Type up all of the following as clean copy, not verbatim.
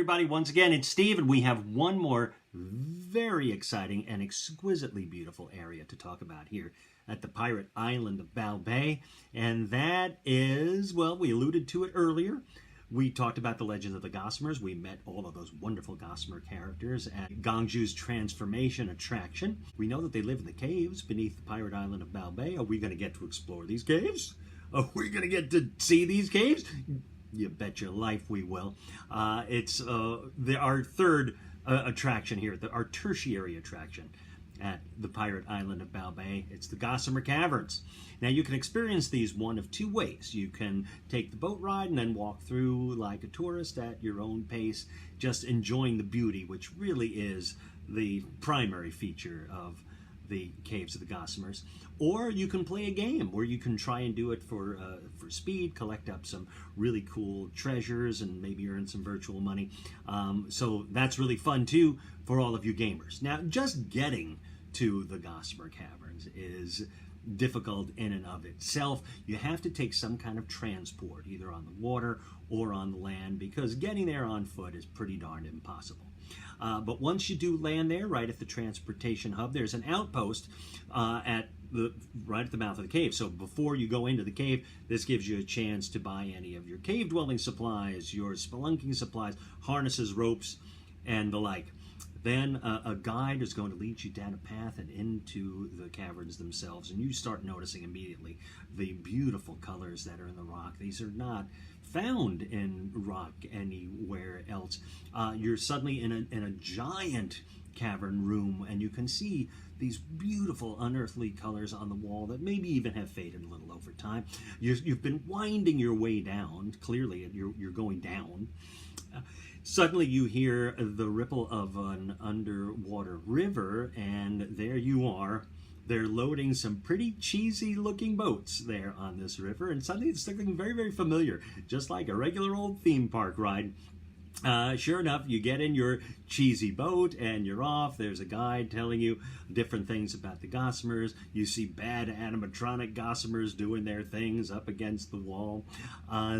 everybody. Once again, it's Steve, and we have one more very exciting and exquisitely beautiful area to talk about here at the pirate island of Bao Bay. And that is, well, we alluded to it earlier. We talked about the legends of the Gossamers. We met all of those wonderful Gossamer characters at Gongju's transformation attraction. We know that they live in the caves beneath the pirate island of Bao Bay. Are we going to get to explore these caves? Are we going to get to see these caves? You bet your life we will. It's our third attraction here, our tertiary attraction at the pirate island of Bao Bay. It's the Gossamer Caverns. Now you can experience these one of two ways. You can take the boat ride and then walk through like a tourist at your own pace, just enjoying the beauty, which really is the primary feature of the Caves of the Gossamers. Or you can play a game where you can try and do it for speed, collect up some really cool treasures, and maybe earn some virtual money. So that's really fun too for all of you gamers. Now, just getting to the Gossamer Caverns is difficult in and of itself. You have to take some kind of transport, either on the water or on the land, because getting there on foot is pretty darn impossible. But once you do land there, right at the transportation hub, there's an outpost right at the mouth of the cave. So before you go into the cave, this gives you a chance to buy any of your cave dwelling supplies, your spelunking supplies, harnesses, ropes, and the like. Then a guide is going to lead you down a path and into the caverns themselves, and you start noticing immediately the beautiful colors that are in the rock. These are not found in rock anywhere else. You're suddenly in a giant cavern room, and you can see these beautiful unearthly colors on the wall that maybe even have faded a little over time. You've been winding your way down. Clearly, you're going down. Suddenly you hear the ripple of an underwater river, and there you are. They're loading some pretty cheesy looking boats there on this river, and suddenly it's looking very, very familiar, just like a regular old theme park ride. Sure enough, you get in your cheesy boat and you're off. There's a guide telling you different things about the Gossamers. You see bad animatronic Gossamers doing their things up against the wall.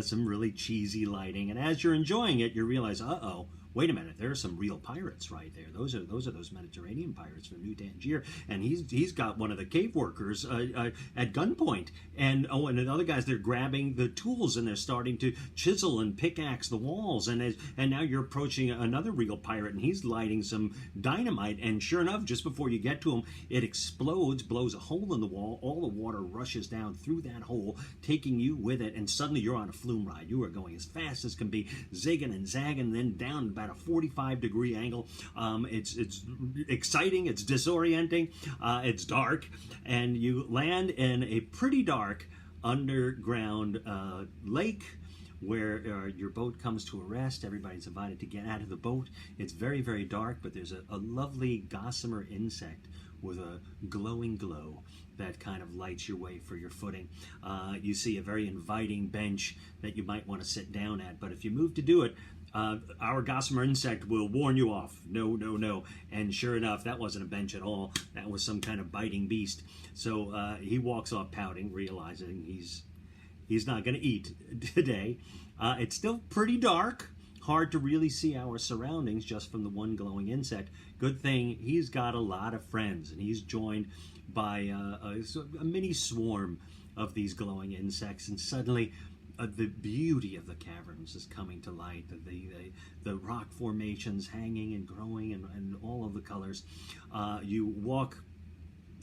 Some really cheesy lighting. And as you're enjoying it, you realize, uh-oh, wait a minute, there are some real pirates right there. Those are those Mediterranean pirates from New Tangier, and he's got one of the cave workers at gunpoint. And the other guys, they're grabbing the tools and they're starting to chisel and pickaxe the walls. And now you're approaching another real pirate, and he's lighting some dynamite. And sure enough, just before you get to him, it explodes, blows a hole in the wall. All the water rushes down through that hole, taking you with it. And suddenly you're on a flume ride. You are going as fast as can be, zigging and zagging, then down about a 45-degree angle. It's exciting, it's disorienting, it's dark, and you land in a pretty dark underground lake where your boat comes to a rest. Everybody's invited to get out of the boat. It's very, very dark, but there's a lovely gossamer insect with a glowing glow that kind of lights your way for your footing. You see a very inviting bench that you might want to sit down at, but if you move to do it, our Gossamer insect will warn you off. No, no, no. And sure enough, that wasn't a bench at all. That was some kind of biting beast. So he walks off pouting, realizing he's not going to eat today. It's still pretty dark. Hard to really see our surroundings just from the one glowing insect. Good thing he's got a lot of friends, and he's joined by a mini swarm of these glowing insects, and suddenly the beauty of the caverns is coming to light. The rock formations hanging and growing, and all of the colors. You walk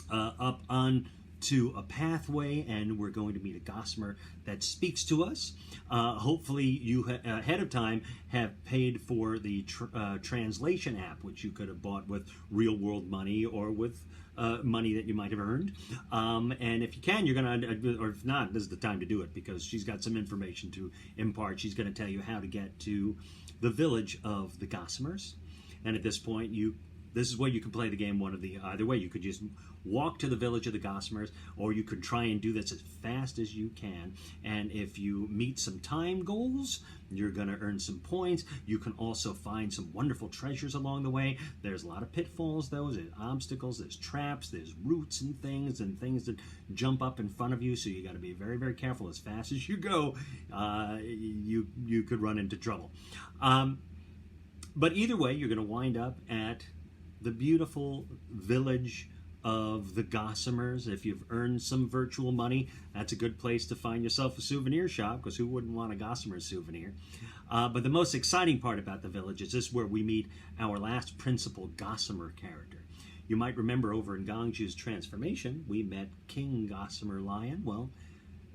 up onto a pathway, and we're going to meet a Gossamer that speaks to us. Hopefully you ahead of time have paid for the translation app, which you could have bought with real world money or with money that you might have earned. And if you can, you're going to, or if not, this is the time to do it, because she's got some information to impart. She's going to tell you how to get to the village of the Gossamers. And at this point, this is where you can play the game either way. You could just walk to the village of the Gossamers, or you could try and do this as fast as you can. And if you meet some time goals, you're going to earn some points. You can also find some wonderful treasures along the way. There's a lot of pitfalls, though. There's obstacles, there's traps, there's roots and things that jump up in front of you. So you got to be very, very careful. As fast as you go, you could run into trouble. But either way, you're going to wind up at the beautiful village of the Gossamers. If you've earned some virtual money, that's a good place to find yourself a souvenir shop, because who wouldn't want a Gossamer souvenir? But the most exciting part about the village is this, where we meet our last principal Gossamer character. You might remember over in Gongju's transformation, we met King Gossamer Lion. Well,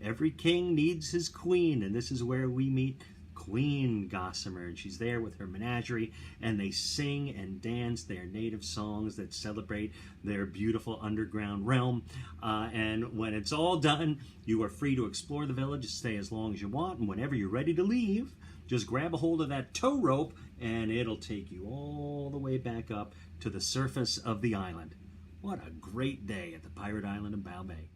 every king needs his queen, and this is where we meet Queen Gossamer, and she's there with her menagerie, and they sing and dance their native songs that celebrate their beautiful underground realm. And when it's all done, you are free to explore the village, stay as long as you want, and whenever you're ready to leave, just grab a hold of that tow rope, and it'll take you all the way back up to the surface of the island. What a great day at the Pirate Island of Bao Bay.